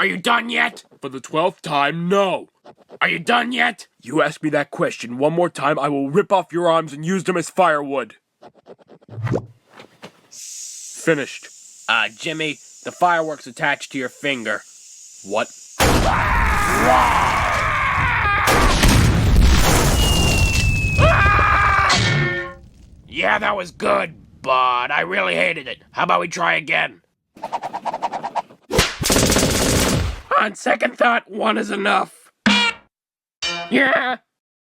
Are you done yet? For the 12th time, no. Are you done yet? You ask me that question one more time, I will rip off your arms and use them as firewood. Finished. Jimmy, the firework's attached to your finger. What? Yeah, that was good, but I really hated it. How about we try again? On second thought, one is enough. Yeah,